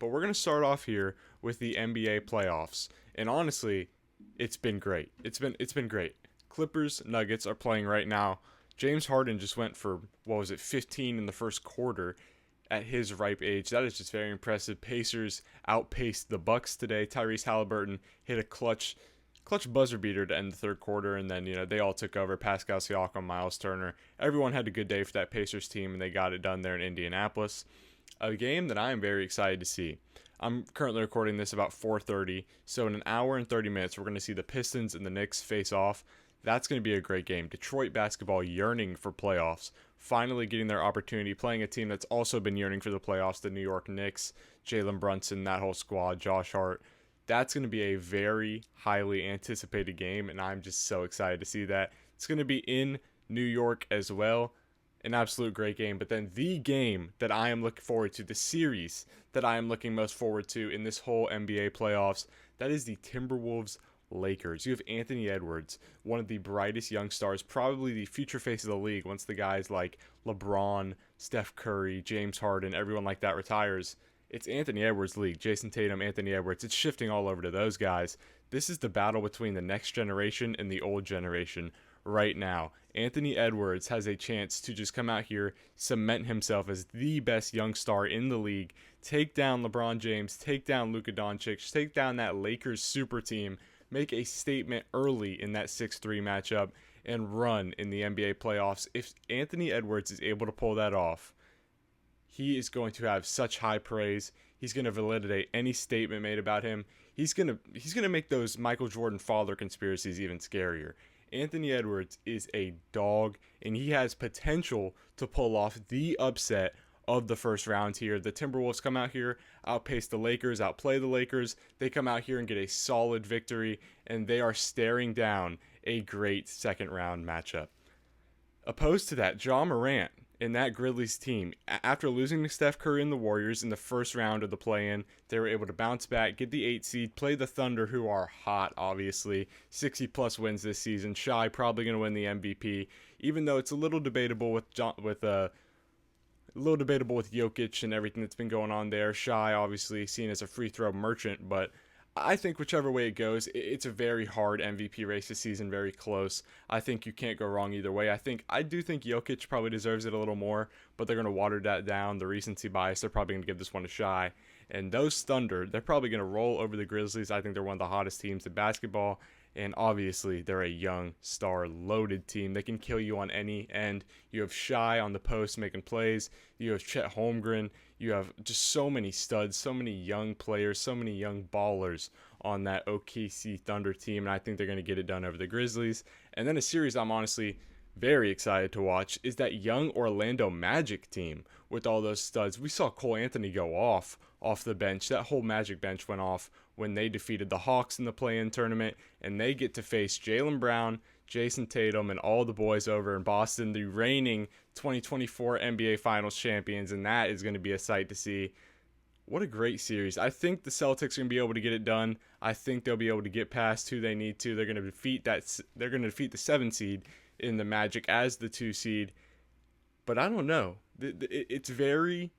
But we're going to start off here with the NBA playoffs. And honestly, it's been great. It's been great. Clippers Nuggets are playing right now. James Harden just went for, what was it, 15 in the first quarter at his ripe age. That is just very impressive. Pacers outpaced the Bucks today. Tyrese Halliburton hit a clutch buzzer beater to end the third quarter, and then they all took over. Pascal Siakam, Miles Turner, everyone had a good day for that Pacers team, and they got it done there in Indianapolis. A game that I am very excited to see. I'm currently recording this about 4:30, so in an hour and 30 minutes, we're going to see the Pistons and the Knicks face off. That's going to be a great game. Detroit basketball yearning for playoffs, finally getting their opportunity, playing a team that's also been yearning for the playoffs, the New York Knicks, Jalen Brunson, that whole squad, Josh Hart. That's going to be a very highly anticipated game, and I'm just so excited to see that. It's going to be in New York as well. An absolute great game. But then the game that I am looking forward to, the series that I am looking most forward to in this whole NBA playoffs, that is the Timberwolves Lakers. You have Anthony Edwards, one of the brightest young stars, probably the future face of the league once the guys like LeBron, Steph Curry, James Harden, everyone like that retires. It's Anthony Edwards' league. Jason Tatum, Anthony Edwards. It's shifting all over to those guys. This is the battle between the next generation and the old generation right now. Anthony Edwards has a chance to just come out here, cement himself as the best young star in the league, take down LeBron James, take down Luka Doncic, take down that Lakers super team, make a statement early in that 6-3 matchup, and run in the NBA playoffs. If Anthony Edwards is able to pull that off, he is going to have such high praise. He's going to validate any statement made about him. He's going to make those Michael Jordan father conspiracies even scarier. Anthony Edwards is a dog, and he has potential to pull off the upset of the first round here. The Timberwolves come out here, outpace the Lakers, outplay the Lakers. They come out here and get a solid victory, and they are staring down a great second round matchup. Opposed to that, Ja Morant in that Grizzlies team, after losing to Steph Curry and the Warriors in the first round of the play-in, they were able to bounce back, get the 8 seed, play the Thunder, who are hot, obviously. 60-plus wins this season. Shai probably going to win the MVP, even though it's a little debatable with Jokic and everything that's been going on there. Shai, obviously, seen as a free throw merchant, but I think whichever way it goes, it's a very hard MVP race this season, very close. I think you can't go wrong either way. I do think Jokic probably deserves it a little more, but they're going to water that down. The recency bias, they're probably going to give this one to Shai. And those Thunder, they're probably going to roll over the Grizzlies. I think they're one of the hottest teams in basketball. And obviously, they're a young, star-loaded team. They can kill you on any end. You have Shai on the post making plays. You have Chet Holmgren. You have just so many studs, so many young players, so many young ballers on that OKC Thunder team. And I think they're going to get it done over the Grizzlies. And then a series I'm honestly very excited to watch is that young Orlando Magic team with all those studs. We saw Cole Anthony go off the bench. That whole Magic bench went off when they defeated the Hawks in the play-in tournament, and they get to face Jaylen Brown, Jason Tatum, and all the boys over in Boston, the reigning 2024 NBA Finals champions, and that is going to be a sight to see. What a great series. I think the Celtics are going to be able to get it done. I think they'll be able to get past who they need to. They're going to defeat the 7 seed in the Magic as the 2 seed. But I don't know. It's very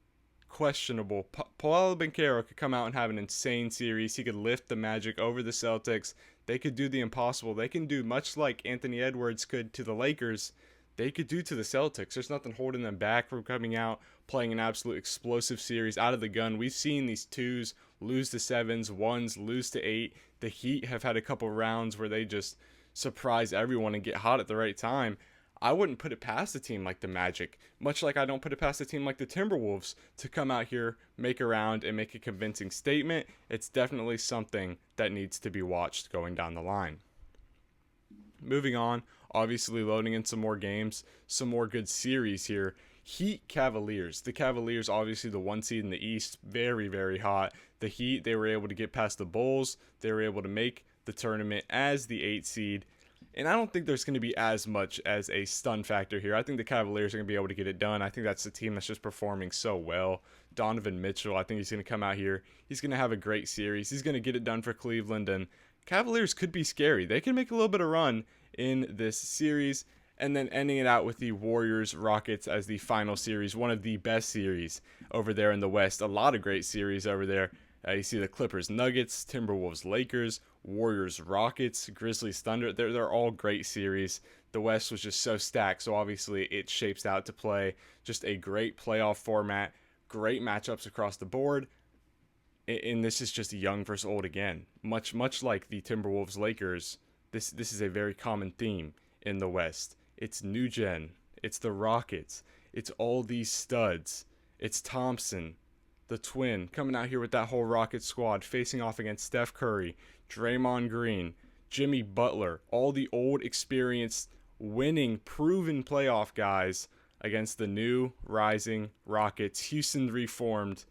questionable. Paolo Banchero could come out and have an insane series. He could lift the Magic over the Celtics. They could do the impossible. They can do much like Anthony Edwards could to the Lakers. They could do to the Celtics. There's nothing holding them back from coming out, playing an absolute explosive series out of the gun. We've seen these 2s lose to 7s, 1s lose to 8. The Heat have had a couple rounds where they just surprise everyone and get hot at the right time. I wouldn't put it past a team like the Magic, much like I don't put it past a team like the Timberwolves to come out here, make a round, and make a convincing statement. It's definitely something that needs to be watched going down the line. Moving on, obviously loading in some more games, some more good series here. Heat Cavaliers. The Cavaliers, obviously the 1 seed in the East, very, very hot. The Heat, they were able to get past the Bulls. They were able to make the tournament as the 8 seed. And I don't think there's going to be as much as a stun factor here. I think the Cavaliers are going to be able to get it done. I think that's the team that's just performing so well. Donovan Mitchell, I think he's going to come out here. He's going to have a great series. He's going to get it done for Cleveland. And Cavaliers could be scary. They can make a little bit of run in this series. and then ending it out with the Warriors Rockets as the final series, one of the best series over there in the West. A lot of great series over there. You see the Clippers Nuggets, Timberwolves Lakers, Warriors Rockets, Grizzlies Thunder. They're all great series. The West was just so stacked, so obviously it shapes out to play just a great playoff format, great matchups across the board. And this is just young versus old again. Much like the Timberwolves Lakers, this is a very common theme in the West. It's new gen. It's the Rockets. It's all these studs. It's Thompson, the twin, coming out here with that whole Rocket squad, facing off against Steph Curry, Draymond Green, Jimmy Butler, all the old, experienced, winning, proven playoff guys against the new, rising Rockets. Houston reformed.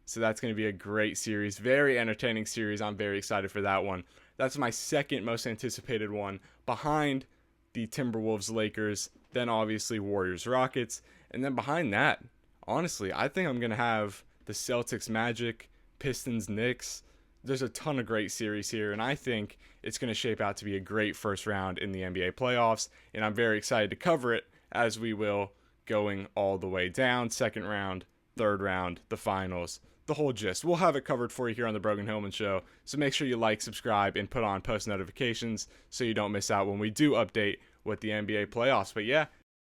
So that's going to be a great series. Very entertaining series. I'm very excited for that one. That's my second most anticipated one, behind the Timberwolves Lakers, then obviously Warriors Rockets, and then behind that, honestly, I think I'm going to have the Celtics Magic, Pistons Knicks. There's a ton of great series here, and I think it's going to shape out to be a great first round in the NBA playoffs, and I'm very excited to cover it, as we will, going all the way down, second round, third round, the finals, the whole gist. We'll have it covered for you here on the Brogan Hillman Show, so make sure you like, subscribe, and put on post notifications so you don't miss out when we do update with the NBA playoffs. But yeah,